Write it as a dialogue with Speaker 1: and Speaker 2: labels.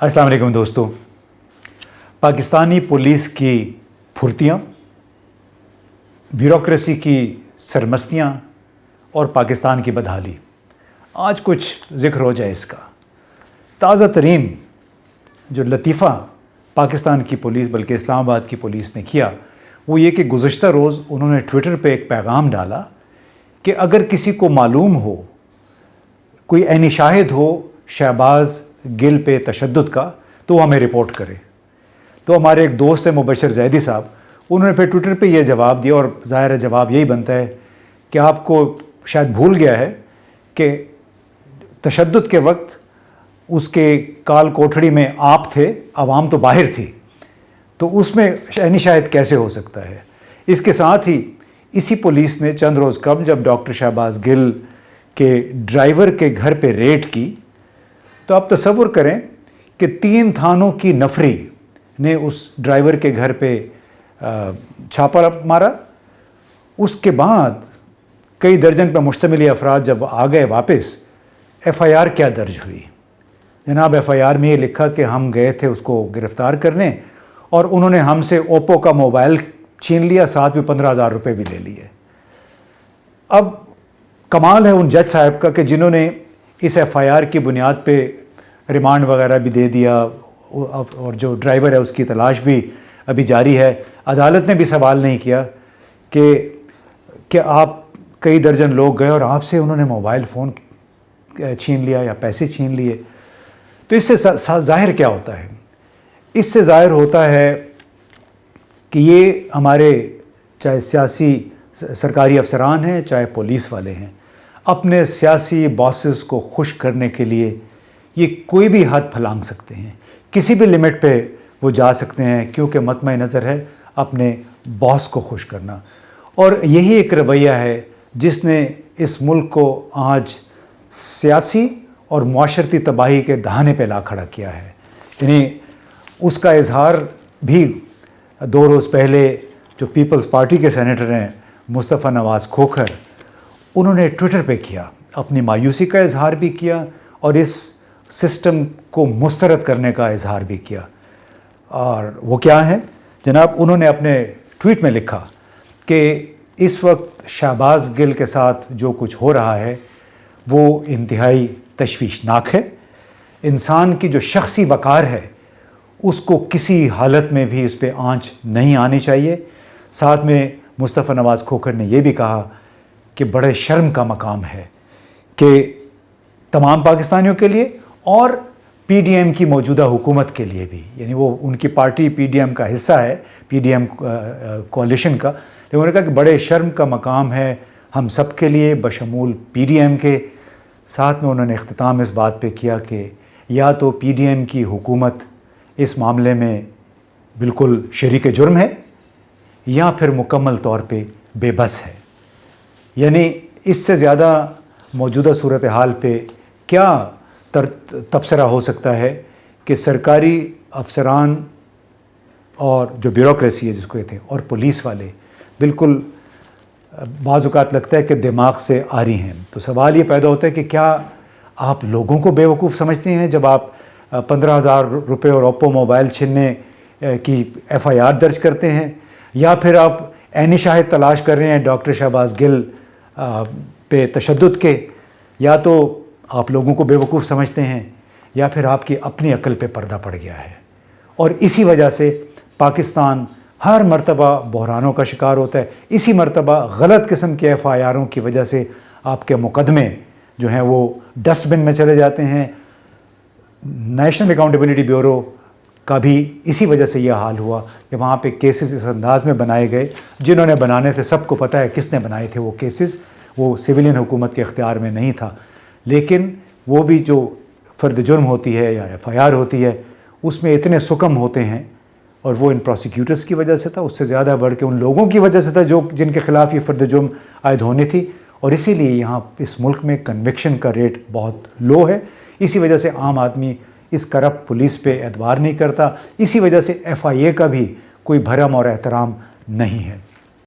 Speaker 1: अस्सलाम वालेकुम दोस्तों। पाकिस्तानी पुलिस की फुर्तियाँ, ब्यूरोक्रेसी की सरमस्तियाँ और पाकिस्तान की बदहाली, आज कुछ ज़िक्र हो जाए इसका। ताज़ा तरीन जो लतीफ़ा पाकिस्तान की पुलिस बल्कि इस्लामाबाद की पुलिस ने किया वो ये कि गुज़श्ता रोज़ उन्होंने ट्विटर पे एक पैगाम डाला कि अगर किसी को मालूम हो, कोई ऐनी शाहिद हो शहबाज गिल पे तशद्दुद का, तो वो हमें रिपोर्ट करे। तो हमारे एक दोस्त है मुबशर ज़ैदी साहब, उन्होंने फिर ट्विटर पे ये जवाब दिया, और ज़ाहिर है जवाब यही बनता है कि आपको शायद भूल गया है कि तशद्दुद के वक्त उसके काल कोठड़ी में आप थे, आवाम तो बाहर थी, तो उसमें ऐनी शाहिद कैसे हो सकता है। इसके साथ ही इसी पुलिस ने चंद रोज़ कब जब डॉक्टर शहबाज गिल के ड्राइवर के घर पे रेड की, तो आप तसव्वुर करें कि 3 थानों की नफरी ने उस ड्राइवर के घर पे छापा मारा। उसके बाद कई दर्जन पर मुश्तमिल अफराद जब आ गए वापस, FIR क्या दर्ज हुई जनाब। FIR में ये लिखा कि हम गए थे उसको गिरफ़्तार करने और उन्होंने हमसे ओप्पो का मोबाइल छीन लिया, साथ में 15,000 रुपये भी ले लिए। अब कमाल है उन जज साहब का कि जिन्होंने इस FIR की बुनियाद पे रिमांड वगैरह भी दे दिया, और जो ड्राइवर है उसकी तलाश भी अभी जारी है। अदालत ने भी सवाल नहीं किया कि आप कई दर्जन लोग गए और आपसे उन्होंने मोबाइल फ़ोन छीन लिया या पैसे छीन लिए। तो इससे ज़ाहिर क्या होता है? इससे ज़ाहिर होता है कि ये हमारे चाहे सियासी सरकारी अफसरान हैं चाहे पुलिस वाले हैं, अपने सियासी बॉसेस को खुश करने के लिए ये कोई भी हद फलांग सकते हैं, किसी भी लिमिट पे वो जा सकते हैं, क्योंकि मतमय नज़र है अपने बॉस को खुश करना। और यही एक रवैया है जिसने इस मुल्क को आज सियासी और मुआशरती तबाही के दहाने पे ला खड़ा किया है। यानी उसका इजहार भी 2 रोज़ पहले जो पीपल्स पार्टी के सेनेटर हैं मुस्तफ़ा नवाज़ खोखर, उन्होंने ट्विटर पे किया, अपनी मायूसी का इजहार भी किया और इस सिस्टम को मुस्तरद करने का इजहार भी किया। और वो क्या है जनाब, उन्होंने अपने ट्वीट में लिखा कि इस वक्त शहबाज गिल के साथ जो कुछ हो रहा है वो इंतहाई तशवीशनाक है। इंसान की जो शख्सी वक़ार है उसको किसी हालत में भी इस पर आँच नहीं आनी चाहिए। साथ में मुस्तफ़ा नवाज़ खोखर ने यह भी कहा कि बड़े शर्म का मकाम है कि तमाम पाकिस्तानियों के लिए और PDM की मौजूदा हुकूमत के लिए भी, यानी वो उनकी पार्टी PDM का हिस्सा है, PDM कोalition का, लेकिन उन्होंने कहा कि बड़े शर्म का मकाम है हम सब के लिए बशमूल PDM के। साथ में उन्होंने इख्तिताम इस बात पे किया कि या तो PDM की हुकूमत इस मामले में बिल्कुल शरीक जुर्म है या फिर मुकम्मल तौर पे बेबस है। यानी इससे ज़्यादा मौजूदा सूरत हाल पे क्या तबसरा हो सकता है कि सरकारी अफसरान और जो ब्यूरोक्रेसी है जिसको कहते हैं और पुलिस वाले बिल्कुल बाज़ औक़ात लगता है कि दिमाग से आरी हैं। तो सवाल ये पैदा होता है कि क्या आप लोगों को बेवकूफ़ समझते हैं जब आप 15,000 रुपये और ओप्पो मोबाइल छीनने की FIR दर्ज करते हैं, या फिर आप ऐनी शाहिद तलाश कर रहे हैं डॉक्टर शहबाज गिल पे तशद्दुद के। या तो आप लोगों को बेवकूफ़ समझते हैं या फिर आपकी अपनी अक्ल पे पर्दा पड़ गया है। और इसी वजह से पाकिस्तान हर मर्तबा बहरानों का शिकार होता है। इसी मर्तबा गलत किस्म के FIRों की वजह से आपके मुकदमे जो हैं वो डस्टबिन में चले जाते हैं। नेशनल अकाउंटेबिलिटी ब्यूरो का भी इसी वजह से यह हाल हुआ कि वहाँ पे केसेस इस अंदाज़ में बनाए गए, जिन्होंने बनाने थे सबको पता है किसने बनाए थे वो केसेस, वो सिविलियन हुकूमत के इख्तियार में नहीं था। लेकिन वो भी जो फ़र्द जुर्म होती है या FIR होती है उसमें इतने सुकम होते हैं, और वो इन प्रोसिक्यूटर्स की वजह से था, उससे ज़्यादा बढ़ के उन लोगों की वजह से था जो जिनके ख़िलाफ़ ये फ़र्द जुर्म आयद होनी थी। और इसीलिए यहाँ इस मुल्क में कन्विक्शन का रेट बहुत लो है। इसी वजह से आम आदमी इस करप्ट पुलिस पे एतबार नहीं करता। इसी वजह से FIA का भी कोई भरम और एहतराम नहीं है।